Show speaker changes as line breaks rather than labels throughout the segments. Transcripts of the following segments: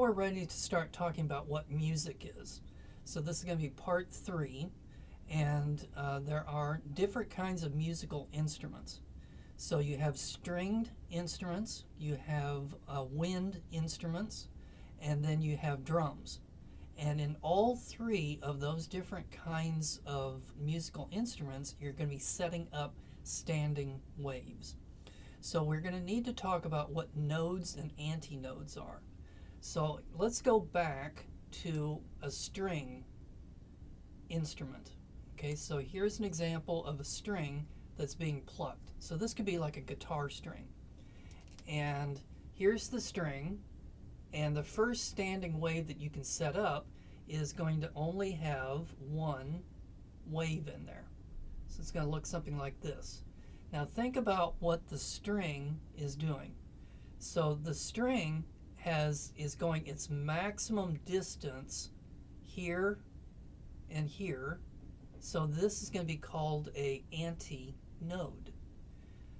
we're ready to start talking about what music is. So this is going to be part 3, and there are different kinds of musical instruments. So you have stringed instruments, you have wind instruments, and then you have drums. And in all 3 of those different kinds of musical instruments, you're going to be setting up standing waves. So we're going to need to talk about what nodes and antinodes are. So let's go back to a string instrument. Okay, so here's an example of a string that's being plucked. So this could be like a guitar string. And here's the string, and the first standing wave that you can set up is going to only have one wave in there. So it's going to look something like this. Now think about what the string is doing. So the string is going its maximum distance here and here. So this is going to be called a antinode.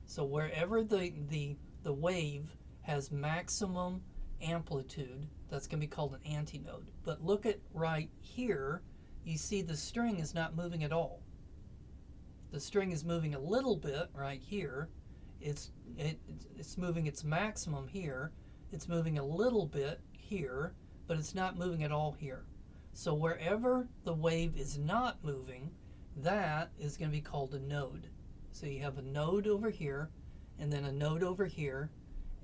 So wherever the wave has maximum amplitude, that's going to be called an antinode. But look at right here, you see the string is not moving at all. The string is moving a little bit right here. It's moving its maximum here. It's moving a little bit here, but it's not moving at all here. So wherever the wave is not moving, that is going to be called a node. So you have a node over here, and then a node over here,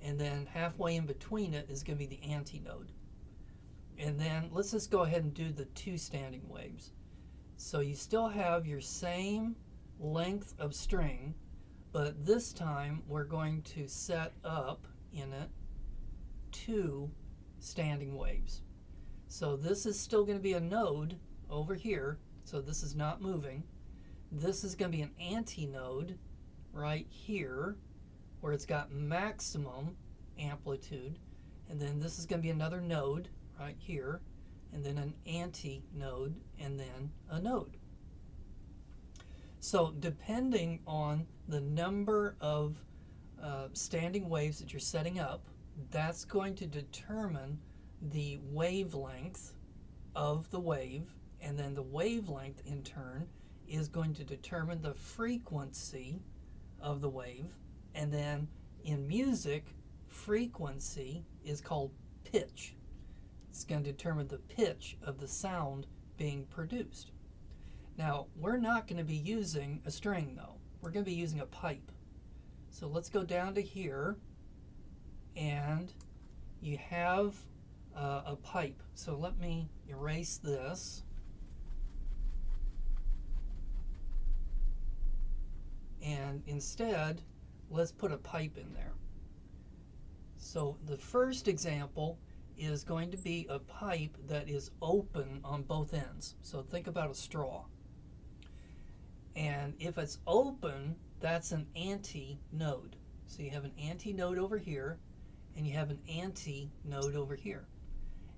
and then halfway in between it is going to be the antinode. And then let's just go ahead and do the 2 standing waves. So you still have your same length of string, but this time we're going to set up in it 2 standing waves. So this is still going to be a node over here, so this is not moving. This is going to be an antinode right here where it's got maximum amplitude, and then this is going to be another node right here, and then an antinode, and then a node. So depending on the number of standing waves that you're setting up, that's going to determine the wavelength of the wave, and then the wavelength in turn is going to determine the frequency of the wave. And then in music, frequency is called pitch. It's going to determine the pitch of the sound being produced. Now, we're not going to be using a string though. We're going to be using a pipe. So let's go down to here, and you have a pipe. So let me erase this. And instead, let's put a pipe in there. So the first example is going to be a pipe that is open on both ends. So think about a straw. And if it's open, that's an antinode. So you have an antinode over here, and you have an antinode over here.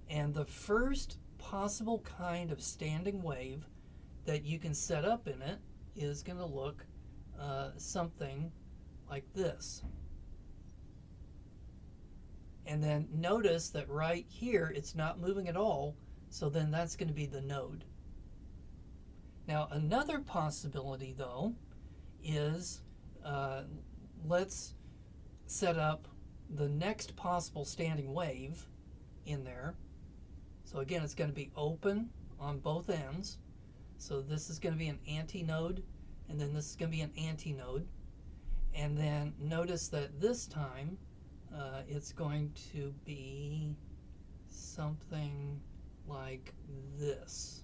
And the first possible kind of standing wave that you can set up in it is going to look something like this. And then notice that right here it's not moving at all, so then that's going to be the node. Now another possibility though is let's set up the next possible standing wave in there. So again, it's going to be open on both ends. So this is going to be an antinode, and then this is going to be an antinode. And then notice that this time it's going to be something like this.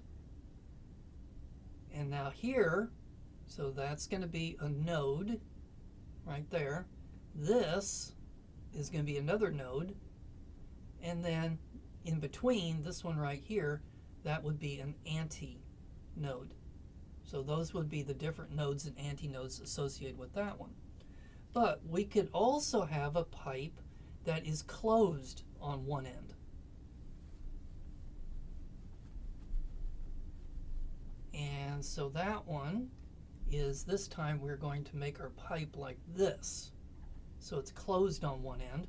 And now here, so that's going to be a node right there. This is going to be another node. And then in between, this one right here, that would be an antinode. So those would be the different nodes and antinodes associated with that one. But we could also have a pipe that is closed on one end. And so that one is, this time we're going to make our pipe like this. So it's closed on one end.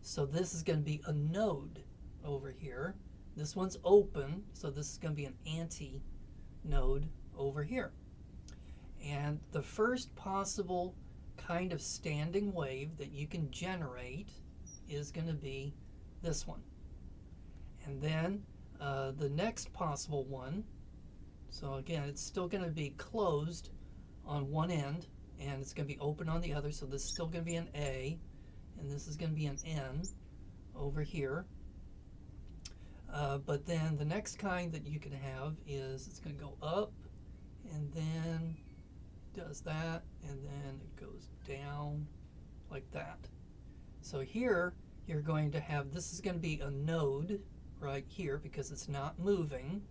So this is going to be a node. over here. This one's open, so this is going to be an anti-node over here. And the first possible kind of standing wave that you can generate is going to be this one. And then the next possible one, so again, it's still going to be closed on one end, and it's going to be open on the other, so this is still going to be an A, and this is going to be an N over here. But then the next kind that you can have is it's going to go up, and then does that, and then it goes down like that. So here you're going to have, this is going to be a node right here because it's not moving,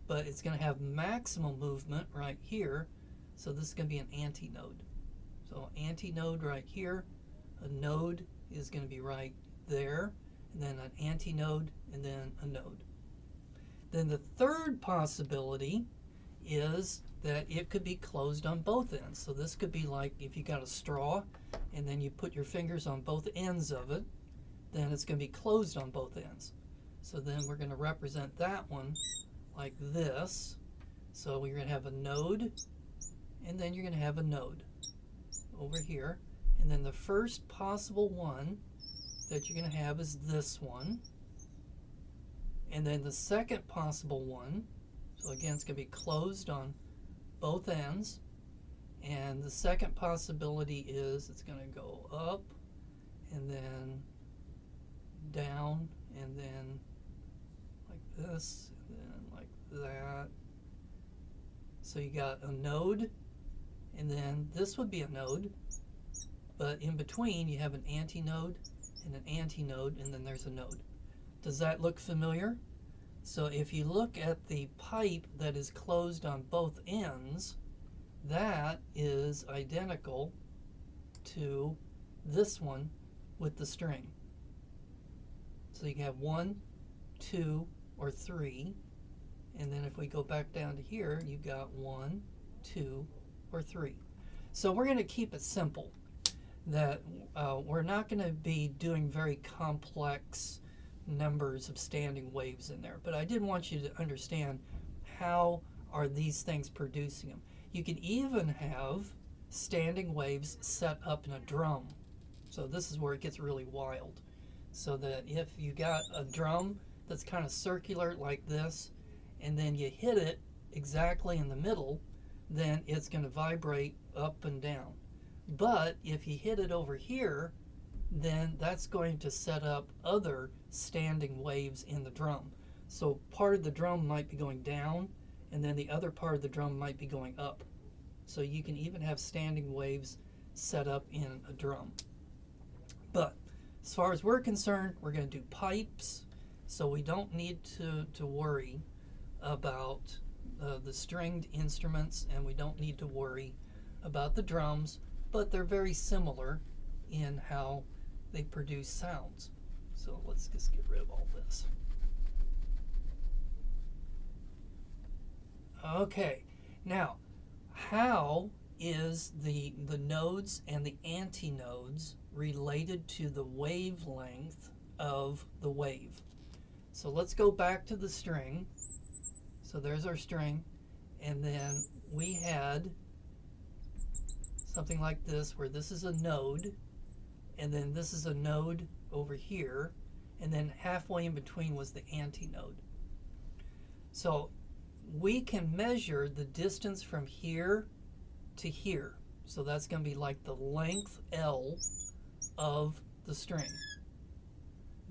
but it's going to have maximum movement right here, so this is going to be an antinode. So antinode right here, a node is going to be right there, and then an antinode, and then a node. Then the third possibility is that it could be closed on both ends. So this could be like if you got a straw and then you put your fingers on both ends of it, then it's going to be closed on both ends. So then we're going to represent that one like this. So we're going to have a node, and then you're going to have a node over here. And then the first possible one that you're going to have is this one. And then the second possible one, so again, it's going to be closed on both ends. And the second possibility is it's going to go up and then down and then like this and then like that. So you got a node, and then this would be a node, but in between you have an antinode and an antinode, and then there's a node. Does that look familiar? So if you look at the pipe that is closed on both ends, that is identical to this one with the string. So you can have 1, 2, or 3, and then if we go back down to here, you got 1, 2, or 3. So we're going to keep it simple, that we're not going to be doing very complex numbers of standing waves in there, but I did want you to understand how are these things producing them. You can even have standing waves set up in a drum. So this is where it gets really wild. So that if you got a drum that's kind of circular like this, and then you hit it exactly in the middle, then it's going to vibrate up and down. But if you hit it over here, then that's going to set up other standing waves in the drum. So part of the drum might be going down, and then the other part of the drum might be going up. So you can even have standing waves set up in a drum. But as far as we're concerned, we're going to do pipes, so we don't need to worry about the stringed instruments, and we don't need to worry about the drums, but they're very similar in how they produce sounds. So let's just get rid of all this. Okay, now how is the nodes and the antinodes related to the wavelength of the wave? So let's go back to the string. So there's our string, and then we had something like this where this is a node, and then this is a node over here, and then halfway in between was the antinode. So we can measure the distance from here to here. So that's going to be like the length L of the string.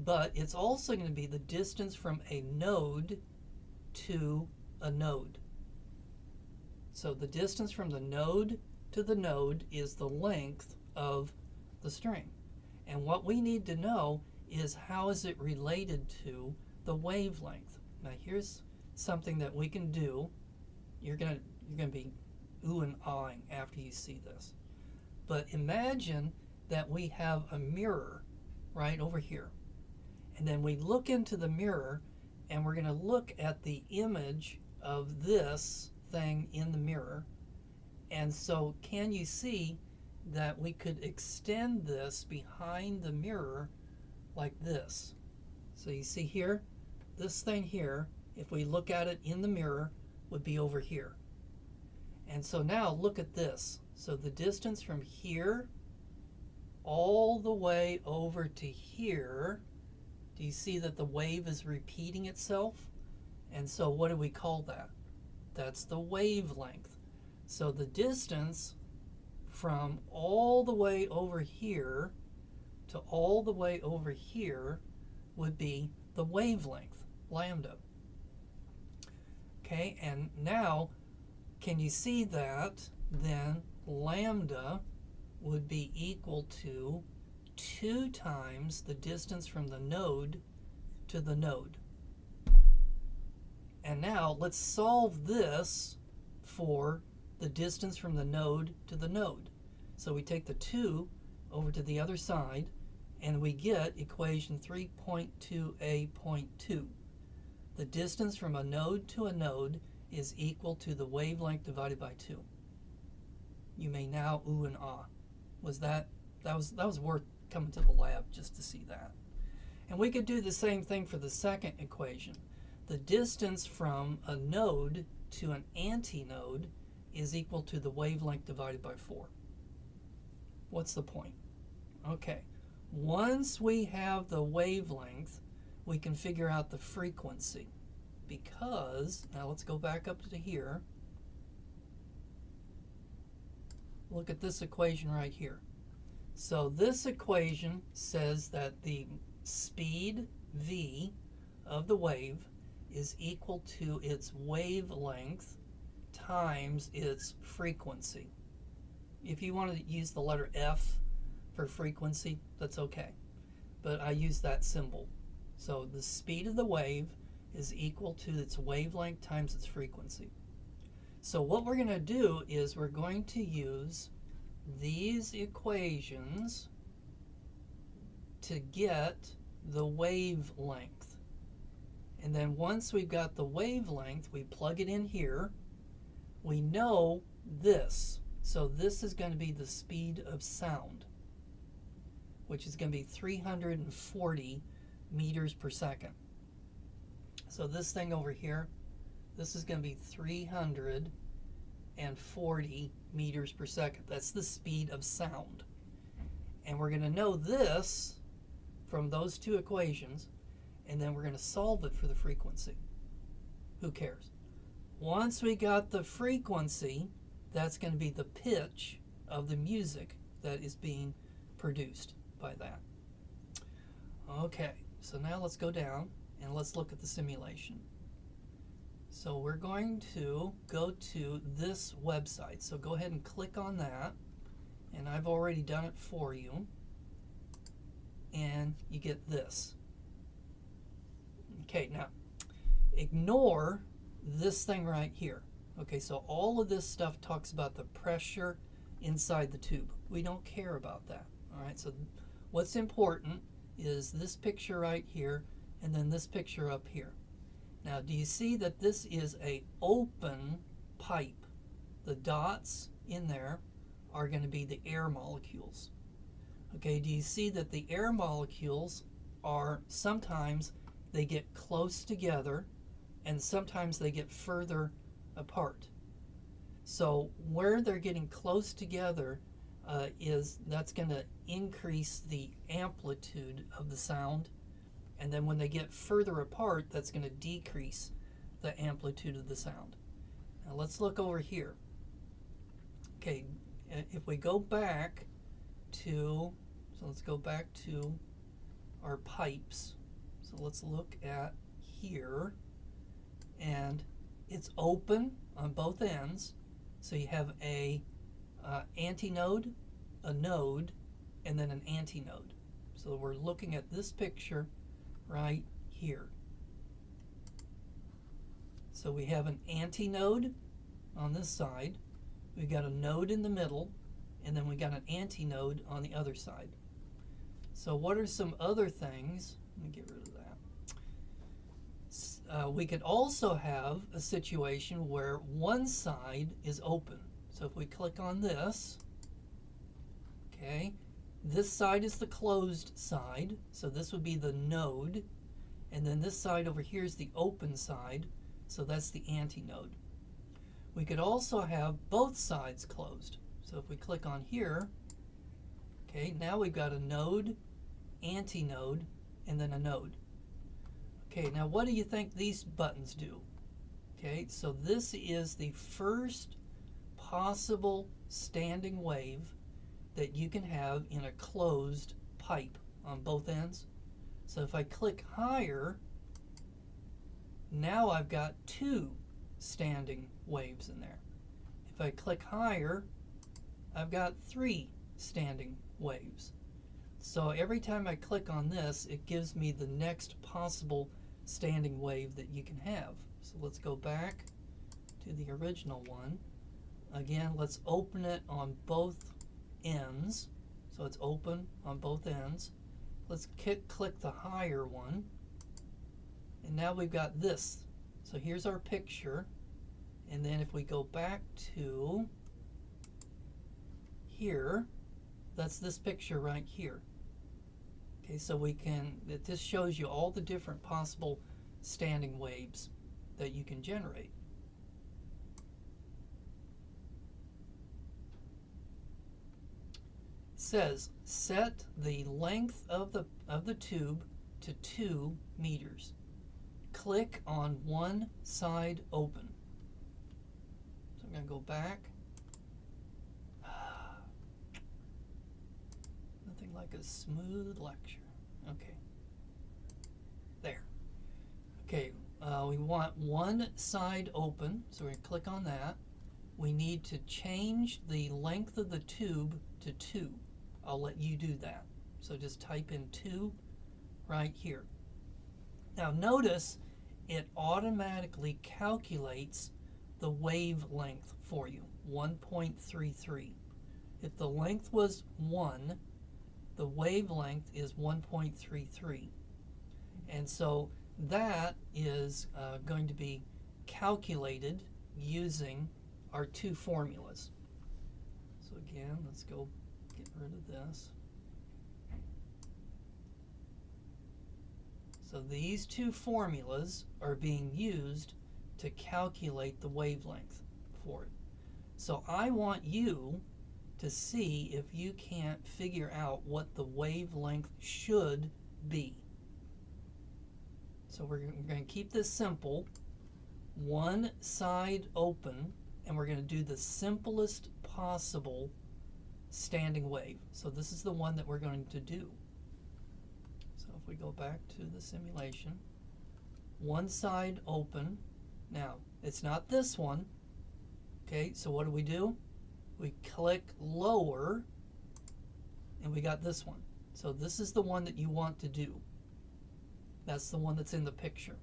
But it's also going to be the distance from a node to a node. So the distance from the node to the node is the length of the string. And what we need to know is how is it related to the wavelength. Now here's something that we can do. You're gonna be ooh and ahhing after you see this. But imagine that we have a mirror right over here. And then we look into the mirror, and we're going to look at the image of this thing in the mirror. And so can you see that we could extend this behind the mirror like this? So you see here, this thing here, if we look at it in the mirror, would be over here. And so now look at this. So the distance from here all the way over to here, do you see that the wave is repeating itself? And so what do we call that? That's the wavelength. So the distance from all the way over here to all the way over here would be the wavelength, lambda. Okay, and now can you see that then lambda would be equal to 2 times the distance from the node to the node. And now let's solve this for the distance from the node to the node. So we take the 2 over to the other side and we get equation 3.2a.2. The distance from a node to a node is equal to the wavelength divided by 2. You may now ooh and ah. That was worth coming to the lab just to see that. And we could do the same thing for the second equation. The distance from a node to an antinode is equal to the wavelength divided by 4. What's the point? Okay, once we have the wavelength, we can figure out the frequency. Because, now let's go back up to here. Look at this equation right here. So this equation says that the speed v of the wave is equal to its wavelength times its frequency. If you want to use the letter F for frequency, that's okay. But I use that symbol. So the speed of the wave is equal to its wavelength times its frequency. So what we're going to do is we're going to use these equations to get the wavelength. And then once we've got the wavelength, we plug it in here. We know this. So this is going to be the speed of sound, which is going to be 340 meters per second. So this thing over here, this is going to be 340 meters per second. That's the speed of sound. And we're going to know this from those two equations, and then we're going to solve it for the frequency. Who cares? Once we got the frequency, that's going to be the pitch of the music that is being produced by that. Okay, so now let's go down and let's look at the simulation. So we're going to go to this website. So go ahead and click on that. And I've already done it for you. And you get this. Okay, now ignore this thing right here. Okay, so all of this stuff talks about the pressure inside the tube. We don't care about that. All right, so what's important is this picture right here and then this picture up here. Now, do you see that this is an open pipe? The dots in there are going to be the air molecules. Okay, do you see that the air molecules are sometimes they get close together and sometimes they get further apart. So where they're getting close together that's going to increase the amplitude of the sound. And then when they get further apart, that's going to decrease the amplitude of the sound. Now let's look over here. Okay, if we go back to, so let's go back to our pipes. So let's look at here. And it's open on both ends. So you have a antinode, a node, and then an antinode. So we're looking at this picture right here. So we have an antinode on this side, we've got a node in the middle, and then we got an antinode on the other side. So what are some other things? Let me get rid of that. We could also have a situation where one side is open. So if we click on this, okay, this side is the closed side, so this would be the node, And then this side over here is the open side, so that's the antinode. We could also have both sides closed. So if we click on here, okay, now we've got a node, antinode, and then a node. Okay, now what do you think these buttons do? Okay, so this is the first possible standing wave that you can have in a closed pipe on both ends. So if I click higher, now I've got two standing waves in there. If I click higher, I've got three standing waves. So every time I click on this, it gives me the next possible standing wave that you can have. So let's go back to the original one. Again, let's open it on both ends. So it's open on both ends. Let's click the higher one. And now we've got this. So here's our picture. And then if we go back to here, that's this picture right here. Okay, so this shows you all the different possible standing waves that you can generate. It says set the length of the tube to 2 meters. Click on one side open. So I'm going to go back. Nothing like a smooth lecture. Okay. There. Okay, we want one side open, so we're going to click on that. We need to change the length of the tube to 2. I'll let you do that. So just type in 2 right here. Now notice it automatically calculates the wavelength for you, 1.33. If the length was 1, the wavelength is 1.33. And so that is going to be calculated using our two formulas. So again, let's go get rid of this. So these two formulas are being used to calculate the wavelength for it. So I want you to see if you can't figure out what the wavelength should be. So we're going to keep this simple. One side open, and we're going to do the simplest possible standing wave. So this is the one that we're going to do. So if we go back to the simulation, one side open. Now, it's not this one. Okay, so what do? We click lower, and we got this one. So this is the one that you want to do. That's the one that's in the picture.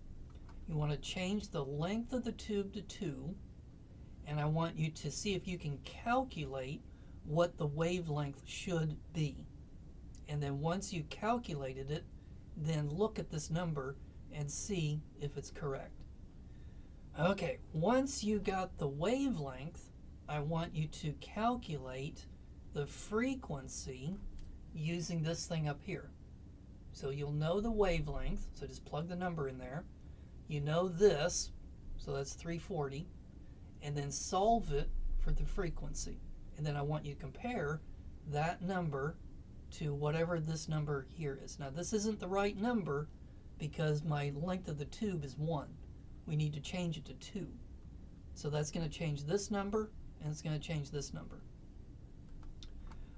You want to change the length of the tube to 2, and I want you to see if you can calculate what the wavelength should be. And then once you calculated it, then look at this number and see if it's correct. Okay, once you got the wavelength, I want you to calculate the frequency using this thing up here. So you'll know the wavelength, so just plug the number in there. You know this, so that's 340, and then solve it for the frequency. And then I want you to compare that number to whatever this number here is. Now this isn't the right number because my length of the tube is 1. We need to change it to 2. So that's going to change this number, and it's going to change this number.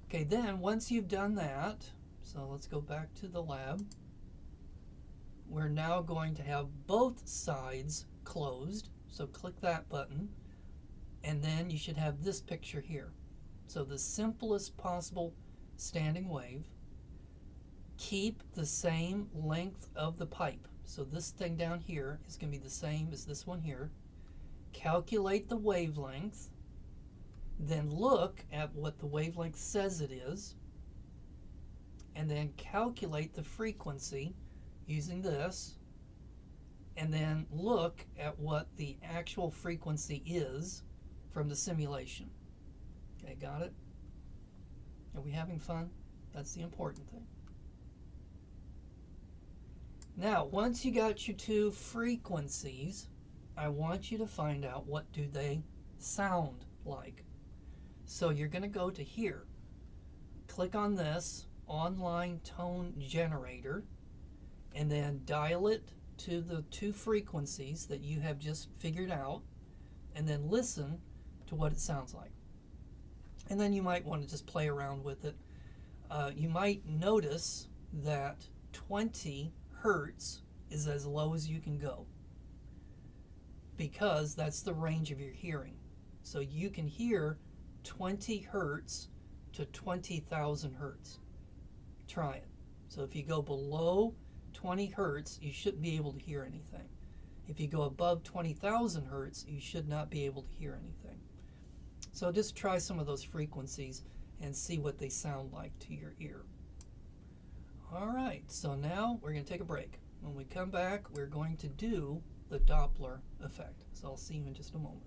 Okay, then once you've done that, so let's go back to the lab. We're now going to have both sides closed. So click that button, and then you should have this picture here. So the simplest possible standing wave. Keep the same length of the pipe. So this thing down here is going to be the same as this one here. Calculate the wavelength. Then look at what the wavelength says it is. And then calculate the frequency using this. And then look at what the actual frequency is from the simulation. Okay, got it? Are we having fun? That's the important thing. Now, once you got your two frequencies, I want you to find out what do they sound like. So you're going to go to here. Click on this online tone generator and then dial it to the two frequencies that you have just figured out and then listen to what it sounds like. And then you might want to just play around with it. You might notice that 20 hertz is as low as you can go because that's the range of your hearing. So you can hear 20 hertz to 20,000 hertz. Try it. So if you go below 20 hertz, you shouldn't be able to hear anything. If you go above 20,000 hertz, you should not be able to hear anything. So just try some of those frequencies and see what they sound like to your ear. All right, so now we're going to take a break. When we come back, we're going to do the Doppler effect. So I'll see you in just a moment.